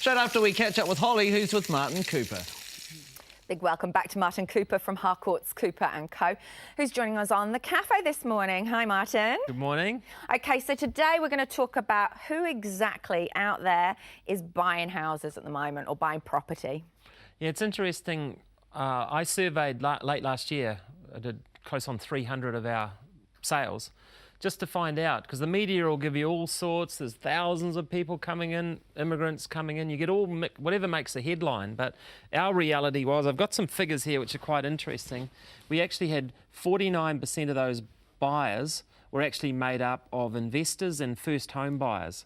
straight after we catch up with Holly, who's with Martin Cooper. Big welcome back to Martin Cooper from Harcourts Cooper & Co, who's joining us on the cafe this morning. Hi, Martin. Good morning. OK, so today we're going to talk about who exactly out there is buying houses at the moment or buying property. Yeah, it's interesting. I surveyed late last year. I did close on 300 of our sales just to find out, because the media will give you all sorts. There's thousands of people coming in, immigrants coming in. You get all whatever makes the headline. But our reality was, I've got some figures here which are quite interesting. We actually had 49% of those buyers were actually made up of investors and first home buyers.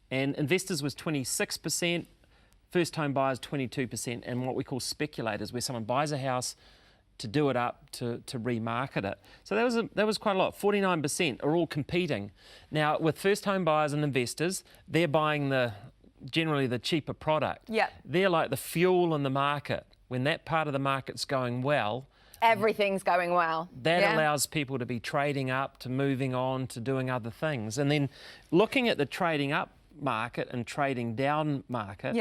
And investors was 26%, first home buyers 22%, and what we call speculators, where someone buys a house to do it up, to remarket it. So that was quite a lot. 49% are all competing. Now, with first home buyers and investors, they're buying generally the cheaper product. Yep. They're like the fuel in the market. When that part of the market's going well, everything's going well. That allows people to be trading up, to moving on, to doing other things. And then looking at the trading up market and trading down market,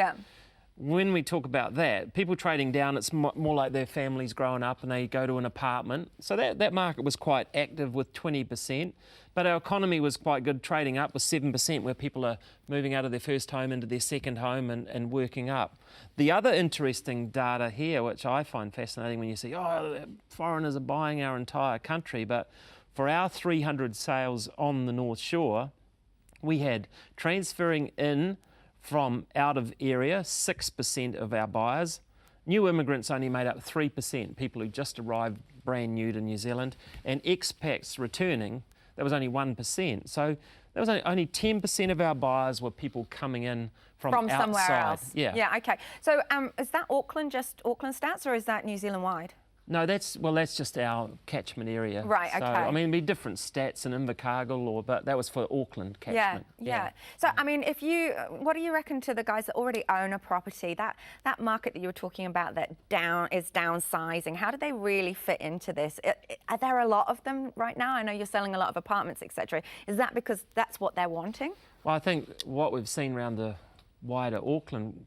when we talk about that, people trading down, it's more like their families growing up and they go to an apartment. So that market was quite active with 20%, but our economy was quite good trading up with 7%, where people are moving out of their first home into their second home and working up. The other interesting data here, which I find fascinating when you see, oh, foreigners are buying our entire country, but for our 300 sales on the North Shore, we had transferring in from out of area, 6% of our buyers. New immigrants only made up 3%, people who just arrived brand new to New Zealand. And expats returning, that was only 1%. So that was only 10% of our buyers were people coming in from outside. Somewhere else. Yeah, OK. So is that just Auckland stats, or is that New Zealand-wide? No, that's just our catchment area. Right, OK. So, I mean, it'd be different stats in Invercargill, but that was for Auckland catchment. Yeah. So, I mean, what do you reckon to the guys that already own a property, that market that you were talking about that is downsizing, how do they really fit into this? Are there a lot of them right now? I know you're selling a lot of apartments, etc. Is that because that's what they're wanting? Well, I think what we've seen around the wider Auckland,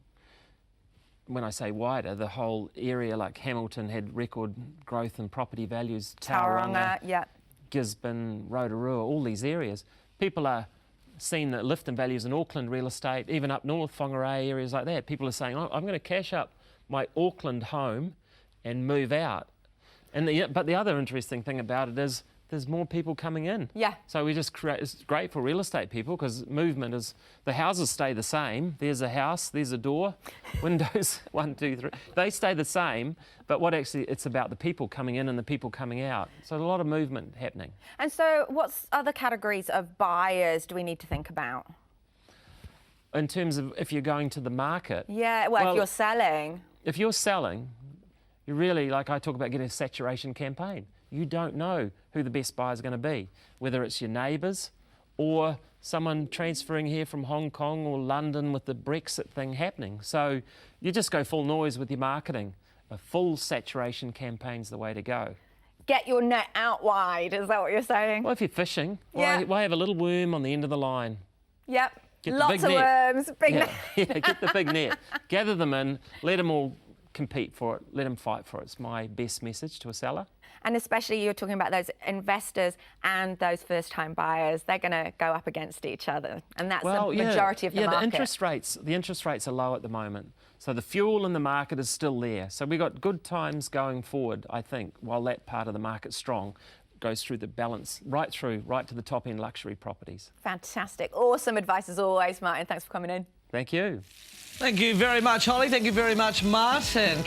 when I say wider, the whole area, like Hamilton had record growth in property values, Tauranga, Gisborne, Rotorua, all these areas. People are seeing the lift in values in Auckland real estate, even up north, Whangarei, areas like that. People are saying, oh, I'm going to cash up my Auckland home and move out. But the other interesting thing about it is there's more people coming in. Yeah. So we just create, it's great for real estate people, because movement is, the houses stay the same. There's a house, there's a door, windows, 1, 2, 3. They stay the same, but what actually, it's about the people coming in and the people coming out. So a lot of movement happening. And so what other categories of buyers do we need to think about? In terms of if you're going to the market? Yeah, well, if you're selling. If you're selling, you really, like I talk about getting a saturation campaign. You don't know who the best buyer is going to be, whether it's your neighbours or someone transferring here from Hong Kong or London with the Brexit thing happening. So you just go full noise with your marketing. A full saturation campaign's the way to go. Get your net out wide, is that what you're saying? Well, if you're fishing, why have a little worm on the end of the line? Yep, Get lots of worms, big net. Yeah, get the big net. Gather them in, let them all compete for it, let them fight for it. It's my best message to a seller. And especially you're talking about those investors and those first-home buyers. They're going to go up against each other, and that's the majority of the market. The interest rates are low at the moment, so the fuel in the market is still there. So we've got good times going forward, I think, while that part of the market's strong. Goes through the balance, right to the top-end luxury properties. Fantastic. Awesome advice as always, Martin. Thanks for coming in. Thank you. Thank you very much, Holly. Thank you very much, Martin.